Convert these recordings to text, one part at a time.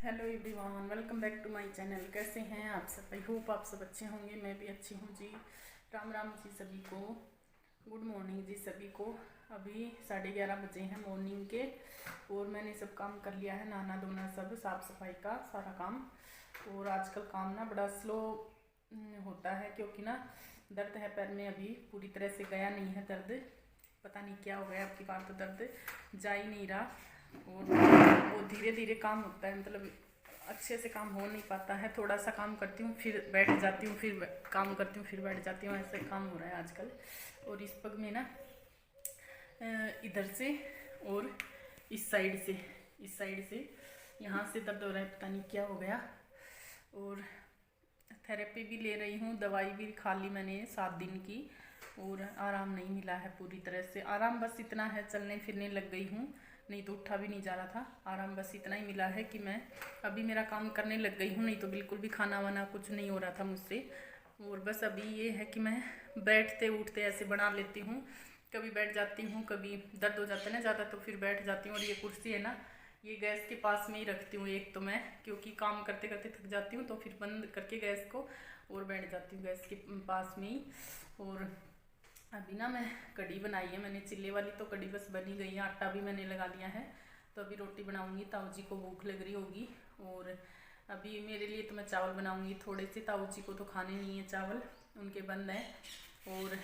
Hello everyone, welcome back to my channel. कैसे हैं आप सब? आई होप आप सब अच्छे होंगे। मैं भी अच्छी हूँ जी। राम राम जी सभी को। गुड मॉर्निंग जी सभी को। अभी 11:30 बजे हैं मॉर्निंग के और मैंने सब काम कर लिया है, नहाना धोना सब, साफ़ सफाई का सारा काम। और आजकल काम ना बड़ा स्लो होता है क्योंकि ना दर्द है पैर में, अभी पूरी तरह से गया नहीं है दर्द। पता नहीं क्या हो गया, आपकी बात तो दर्द जा ही नहीं रहा और वो धीरे धीरे काम होता है, मतलब अच्छे से काम हो नहीं पाता है। थोड़ा सा काम करती हूँ फिर बैठ जाती हूँ, फिर काम करती हूँ फिर बैठ जाती हूँ, ऐसे काम हो रहा है आजकल। और इस पग में ना इधर से और इस साइड से यहाँ से दर्द हो रहा है, पता नहीं क्या हो गया। और थेरेपी भी ले रही हूँ, दवाई भी खा ली मैंने 7 दिन की और आराम नहीं मिला है पूरी तरह से। आराम बस इतना है, चलने फिरने लग गई हूँ, नहीं तो उठा भी नहीं जा रहा था। आराम बस इतना ही मिला है कि मैं अभी मेरा काम करने लग गई हूँ, नहीं तो बिल्कुल भी खाना वाना कुछ नहीं हो रहा था मुझसे। और बस अभी ये है कि मैं बैठते उठते ऐसे बना लेती हूँ, कभी बैठ जाती हूँ, कभी दर्द हो जाता है ना ज़्यादा तो फिर बैठ जाती हूँ। और ये कुर्सी है ना, ये गैस के पास में ही रखती हूँ एक तो मैं, क्योंकि काम करते करते थक जाती हूँ तो फिर बंद करके गैस को और बैठ जाती हूँ गैस के पास में ही। और अभी ना मैं कढ़ी बनाई है मैंने, चिल्ले वाली तो कढ़ी बस बनी गई है, आटा भी मैंने लगा लिया है। तो अभी रोटी बनाऊंगी, ताऊ जी को भूख लग रही होगी। और अभी मेरे लिए तो मैं चावल बनाऊंगी थोड़े से, ताऊ जी को तो खाने नहीं है चावल, उनके बंद हैं। और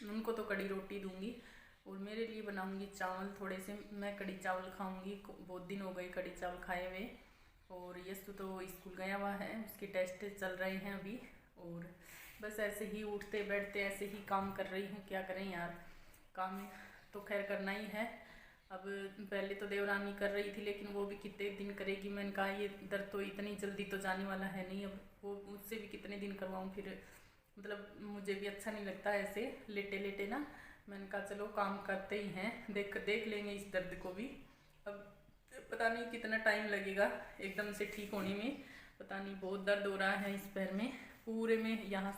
उनको तो कढ़ी रोटी दूंगी और मेरे लिए बनाऊंगी चावल थोड़े से। मैं कढ़ी चावल खाऊंगी, बहुत दिन हो गए कढ़ी चावल खाए हुए। और यशु तो स्कूल गया हुआ है, उसके टेस्ट चल रहे हैं अभी। और बस ऐसे ही उठते बैठते ऐसे ही काम कर रही हूँ, क्या करें यार, काम तो खैर करना ही है। अब पहले तो देवरानी कर रही थी लेकिन वो भी कितने दिन करेगी। मैंने कहा ये दर्द तो इतनी जल्दी तो जाने वाला है नहीं, अब वो मुझसे भी कितने दिन करवाऊँ फिर, मतलब मुझे भी अच्छा नहीं लगता ऐसे लेटे लेटे ना। मैंने कहा चलो काम करते ही हैं, देख देख लेंगे इस दर्द को भी। अब पता नहीं कितना टाइम लगेगा एकदम से ठीक होने में। पता नहीं बहुत दर्द हो रहा है इस पैर में पूरे में, यहाँ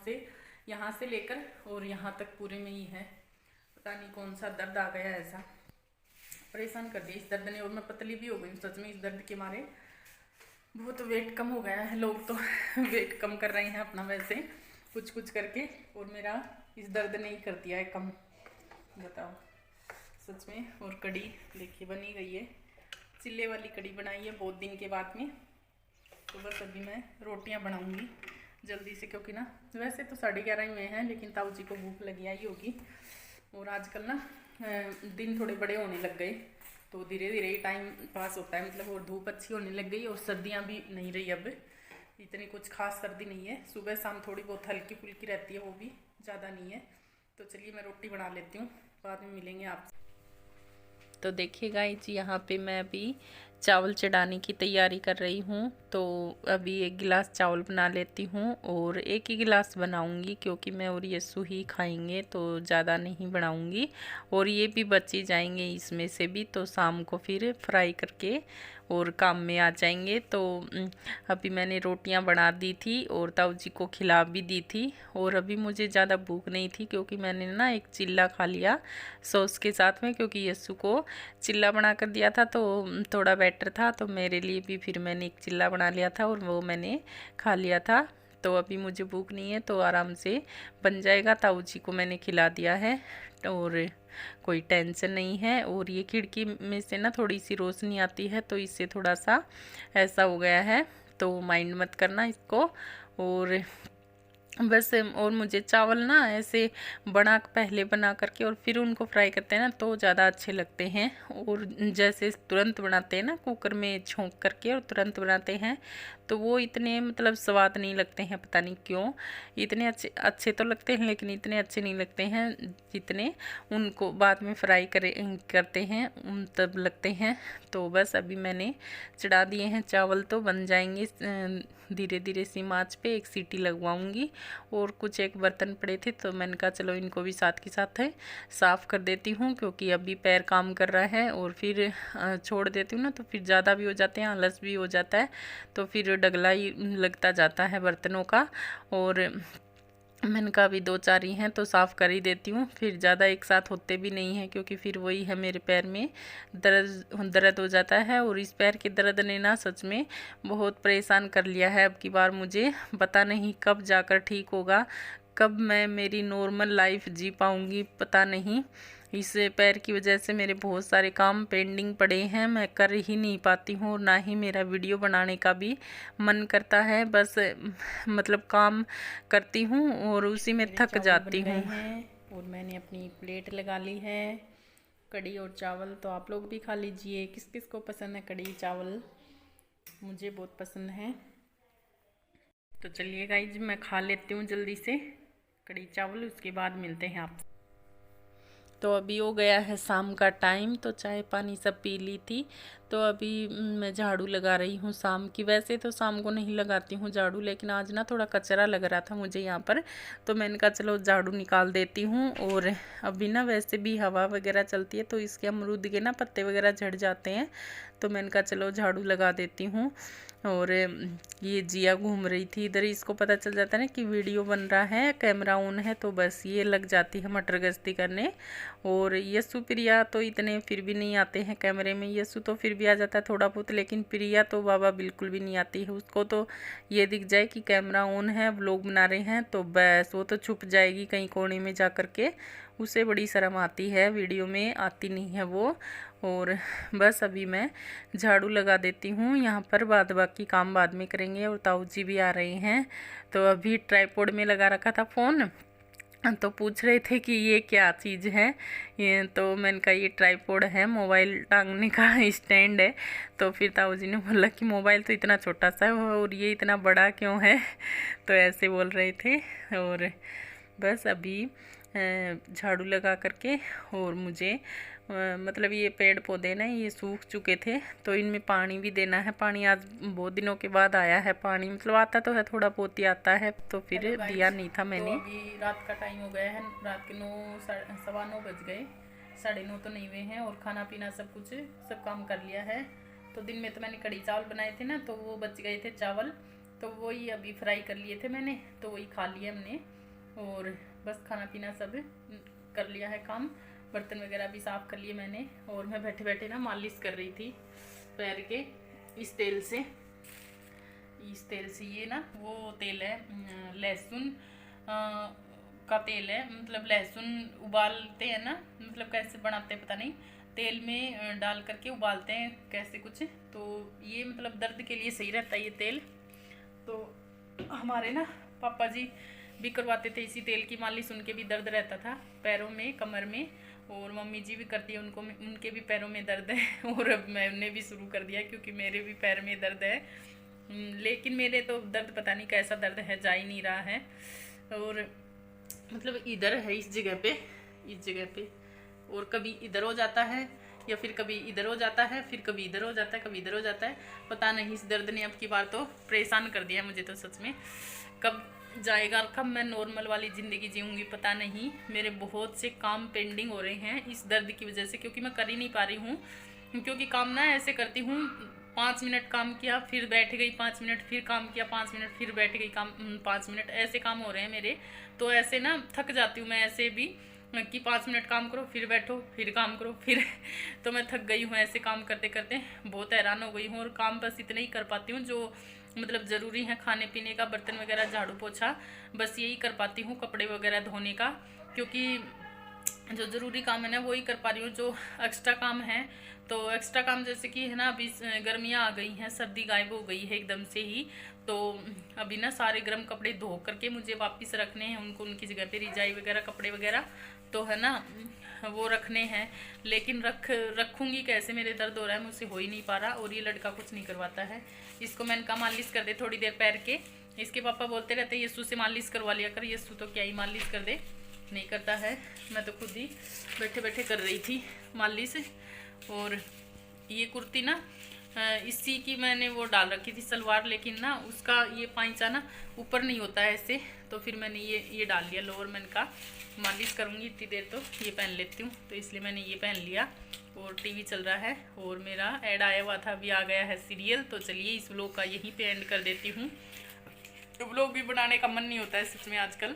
से लेकर और यहाँ तक पूरे में ही है। पता नहीं कौन सा दर्द आ गया ऐसा, परेशान कर दिया इस दर्द ने। और मैं पतली भी हो गई हूँ सच में इस दर्द के मारे, बहुत वेट कम हो गया है। लोग तो वेट कम कर रहे हैं अपना वैसे कुछ कुछ करके, और मेरा इस दर्द ने ही कर दिया है कम, बताओ सच में। और कढ़ी देखिए बनी गई है, चिल्ले वाली कढ़ी बनाई है बहुत दिन के बाद में। तो बस अभी मैं रोटियां बनाऊंगी जल्दी से, क्योंकि ना वैसे तो 11:30 ही हुए हैं लेकिन ताऊ जी को भूख लगी आई होगी। और आजकल ना दिन थोड़े बड़े होने लग गए तो धीरे धीरे ही टाइम पास होता है, मतलब। और धूप अच्छी होने लग गई और सर्दियाँ भी नहीं रही अब, इतनी कुछ खास सर्दी नहीं है। सुबह शाम थोड़ी बहुत हल्की फुल्की रहती है, वो भी ज़्यादा नहीं है। तो चलिए मैं रोटी बना लेती हूँ, बाद में मिलेंगे आप। तो देखिए गाइस, यहाँ पे मैं अभी चावल चढ़ाने की तैयारी कर रही हूँ। तो अभी 1 गिलास चावल बना लेती हूँ और 1 ही गिलास बनाऊँगी क्योंकि मैं और यस्सु ही खाएंगे, तो ज़्यादा नहीं बनाऊँगी। और ये भी बच ही जाएंगे इसमें से भी, तो शाम को फिर फ्राई करके और काम में आ जाएंगे। तो अभी मैंने रोटियां बना दी थी और ताऊ जी को खिला भी दी थी। और अभी मुझे ज़्यादा भूख नहीं थी क्योंकि मैंने ना एक चिल्ला खा लिया सॉस के साथ में, क्योंकि यस्सु को चिल्ला बना कर दिया था तो थोड़ा बेटर था। तो मेरे लिए भी फिर मैंने एक चिल्ला बना लिया था और वो मैंने खा लिया था। तो अभी मुझे भूख नहीं है तो आराम से बन जाएगा। ताऊ जी को मैंने खिला दिया है और कोई टेंशन नहीं है। और ये खिड़की में से ना थोड़ी सी रोशनी आती है तो इससे थोड़ा सा ऐसा हो गया है, तो माइंड मत करना इसको। और बस, और मुझे चावल ना ऐसे पहले बना करके और फिर उनको फ्राई करते हैं ना तो ज़्यादा अच्छे लगते हैं। और जैसे तुरंत बनाते हैं ना कुकर में छोंक करके और तुरंत बनाते हैं तो वो इतने मतलब स्वाद नहीं लगते हैं, पता नहीं क्यों। इतने अच्छे अच्छे तो लगते हैं लेकिन इतने अच्छे नहीं लगते हैं जितने उनको बाद में फ्राई करते हैं तब लगते हैं। तो बस अभी मैंने चढ़ा दिए हैं चावल, तो बन जाएंगे धीरे धीरे सी आंच पे। एक सीटी लगवाऊंगी और कुछ एक बर्तन पड़े थे तो मैंने कहा चलो इनको भी साथ के साथ है साफ़ कर देती हूँ, क्योंकि अभी पैर काम कर रहा है और फिर छोड़ देती हूँ ना तो फिर ज़्यादा भी हो जाते हैं, आलस भी हो जाता है, तो फिर डगला ही लगता जाता है बर्तनों का। और मैंने कहा अभी 2-4 ही हैं तो साफ़ कर ही देती हूँ, फिर ज़्यादा एक साथ होते भी नहीं हैं क्योंकि फिर वही है मेरे पैर में दर्द हो जाता है। और इस पैर के दर्द ने ना सच में बहुत परेशान कर लिया है। अब की बार मुझे पता नहीं कब जाकर ठीक होगा, कब मैं मेरी नॉर्मल लाइफ जी पाऊँगी पता नहीं। इस पैर की वजह से मेरे बहुत सारे काम पेंडिंग पड़े हैं, मैं कर ही नहीं पाती हूँ और ना ही मेरा वीडियो बनाने का भी मन करता है। बस मतलब काम करती हूँ और उसी में थक जाती हूँ। और मैंने अपनी प्लेट लगा ली है, कढ़ी और चावल। तो आप लोग भी खा लीजिए। किस किस को पसंद है कढ़ी चावल? मुझे बहुत पसंद है। तो चलिए गाइज मैं खा लेती हूँ जल्दी से कढ़ी चावल, उसके बाद मिलते हैं आप। तो अभी हो गया है शाम का टाइम, तो चाय पानी सब पी ली थी। तो अभी मैं झाड़ू लगा रही हूँ शाम की। वैसे तो शाम को नहीं लगाती हूँ झाड़ू, लेकिन आज ना थोड़ा कचरा लग रहा था मुझे यहाँ पर, तो मैंने कहा चलो झाड़ू निकाल देती हूँ। और अभी ना वैसे भी हवा वगैरह चलती है तो इसके अमरूद के ना पत्ते वगैरह झड़ जाते हैं, तो मैंने कहा चलो झाड़ू लगा देती हूँ। और ये जिया घूम रही थी इधर, इसको पता चल जाता है ना कि वीडियो बन रहा है, कैमरा ऑन है, तो बस ये लग जाती है मटर गश्ती करने। और यस्सु प्रिया तो इतने फिर भी नहीं आते हैं कैमरे में, यस्सु तो फिर भी आ जाता है थोड़ा बहुत, लेकिन प्रिया तो बाबा बिल्कुल भी नहीं आती है। उसको तो ये दिख जाए कि कैमरा ऑन है, व्लॉग बना रहे हैं, तो बस वो तो छुप जाएगी कहीं कोने में जा कर के। उसे बड़ी शर्म आती है, वीडियो में आती नहीं है वो। और बस अभी मैं झाड़ू लगा देती हूँ यहाँ पर, बाद बाकी काम बाद में करेंगे। और ताऊ जी भी आ रहे हैं। तो अभी ट्राइपॉड में लगा रखा था फ़ोन, तो पूछ रहे थे कि ये क्या चीज़ है। ये तो मैंने कहा ये ट्राइपॉड है, मोबाइल टांगने का स्टैंड है। तो फिर ताऊ जी ने बोला कि मोबाइल तो इतना छोटा सा है और ये इतना बड़ा क्यों है, तो ऐसे बोल रहे थे। और बस अभी झाड़ू लगा करके, और मुझे मतलब ये पेड़ पौधे ना ये सूख चुके थे, तो इनमें पानी भी देना है। पानी आज बहुत दिनों के बाद आया है पानी, मतलब आता तो है थोड़ा बहुत ही आता है, तो फिर दिया नहीं था मैंने। तो अभी रात का टाइम हो गया है, रात के 9 सवा 9 बज गए, 9:30 तो नहीं हुए हैं। और खाना पीना सब काम कर लिया है। तो दिन में तो मैंने कढ़ी चावल बनाए थे ना, तो वो बच गए थे चावल, तो वही अभी फ्राई कर लिए थे मैंने, तो वही खा लिए हमने। और बस खाना पीना सब कर लिया है काम, बर्तन वगैरह भी साफ़ कर लिए मैंने। और मैं बैठे बैठे ना मालिश कर रही थी पैर के इस तेल से। ये ना वो तेल है लहसुन का तेल है, मतलब लहसुन उबालते हैं ना, मतलब कैसे बनाते हैं पता नहीं, तेल में डाल करके उबालते हैं कैसे कुछ, तो ये मतलब दर्द के लिए सही रहता है ये तेल। तो हमारे ना पापा जी भी करवाते थे इसी तेल की मालिश, उनके भी दर्द रहता था पैरों में, कमर में। और मम्मी जी भी करती है, उनके भी पैरों में दर्द है। और अब मैंने भी शुरू कर दिया क्योंकि मेरे भी पैर में दर्द है, लेकिन मेरे तो दर्द पता नहीं कैसा दर्द है, जा ही नहीं रहा है। और मतलब इधर है इस जगह पे, और कभी इधर हो जाता है या फिर कभी इधर हो जाता है, फिर कभी इधर हो जाता है, कभी इधर हो जाता है, पता नहीं। इस दर्द ने अब की बार तो परेशान कर दिया मुझे, तो सच में कब जाएगा, कब मैं नॉर्मल वाली ज़िंदगी जीऊँगी पता नहीं। मेरे बहुत से काम पेंडिंग हो रहे हैं इस दर्द की वजह से, क्योंकि मैं कर ही नहीं पा रही हूँ। क्योंकि काम ना ऐसे करती हूँ, 5 मिनट काम किया फिर बैठ गई, 5 मिनट फिर काम किया, 5 मिनट फिर बैठ गई, काम 5 मिनट, ऐसे काम हो रहे हैं मेरे। तो ऐसे ना थक जाती हूँ मैं ऐसे भी, कि 5 मिनट काम करो फिर बैठो फिर काम करो फिर। तो मैं थक गई हूँ ऐसे काम करते करते, बहुत हैरान हो गई हूँ। और काम बस इतने ही कर पाती हूँ जो मतलब ज़रूरी है, खाने पीने का, बर्तन वगैरह, झाड़ू पोछा, बस यही कर पाती हूँ, कपड़े वगैरह धोने का। क्योंकि जो ज़रूरी काम है ना वही कर पा रही हूँ। जो एक्स्ट्रा काम है, तो एक्स्ट्रा काम जैसे कि है ना, अभी गर्मियाँ आ गई हैं, सर्दी गायब हो गई है एकदम से ही, तो अभी ना सारे गर्म कपड़े धो करके मुझे वापस रखने हैं उनको उनकी जगह पे, रिजाई वगैरह, कपड़े वगैरह तो है ना वो रखने हैं। लेकिन रखूँगी कैसे, मेरे दर्द हो रहा है, मुझसे हो ही नहीं पा रहा। और ये लड़का कुछ नहीं करवाता है, इसको मैंने कहा मालिश कर दे थोड़ी देर पैर के। इसके पापा बोलते रहते हैं यस्सु से मालिश करवा लिया कर, यस्सु तो क्या ही मालिश कर दे, नहीं करता है। मैं तो खुद ही बैठे बैठे कर रही थी मालिश। और ये कुर्ती ना इसी की मैंने वो डाल रखी थी सलवार, लेकिन ना उसका ये पांचा ना ऊपर नहीं होता है ऐसे, तो फिर मैंने ये डाल लिया लोअर। मैंने कहा मालिश करूँगी इतनी देर तो ये पहन लेती हूँ, तो इसलिए मैंने ये पहन लिया। और टीवी चल रहा है और मेरा ऐड आया हुआ था, अभी आ गया है सीरियल। तो चलिए इस व्लॉग का यहीं पे एंड कर देती हूँ। तो व्लॉग भी बनाने का मन नहीं होता है सच में आजकल,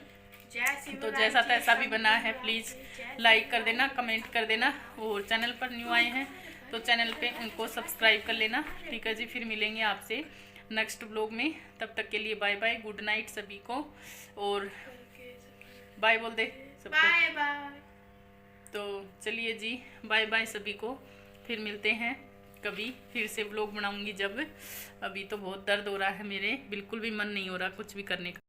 तो जैसा तैसा भी बना है, प्लीज़ लाइक कर देना, कमेंट कर देना, और चैनल पर न्यू आए हैं तो चैनल पे उनको सब्सक्राइब कर लेना। ठीक है जी, फिर मिलेंगे आपसे नेक्स्ट ब्लॉग में। तब तक के लिए बाय बाय, गुड नाइट सभी को, और बाय बोल दे सबको। Bye bye. तो चलिए जी, बाय बाय सभी को, फिर मिलते हैं कभी, फिर से व्लॉग बनाऊंगी जब। अभी तो बहुत दर्द हो रहा है मेरे, बिल्कुल भी मन नहीं हो रहा कुछ भी करने का।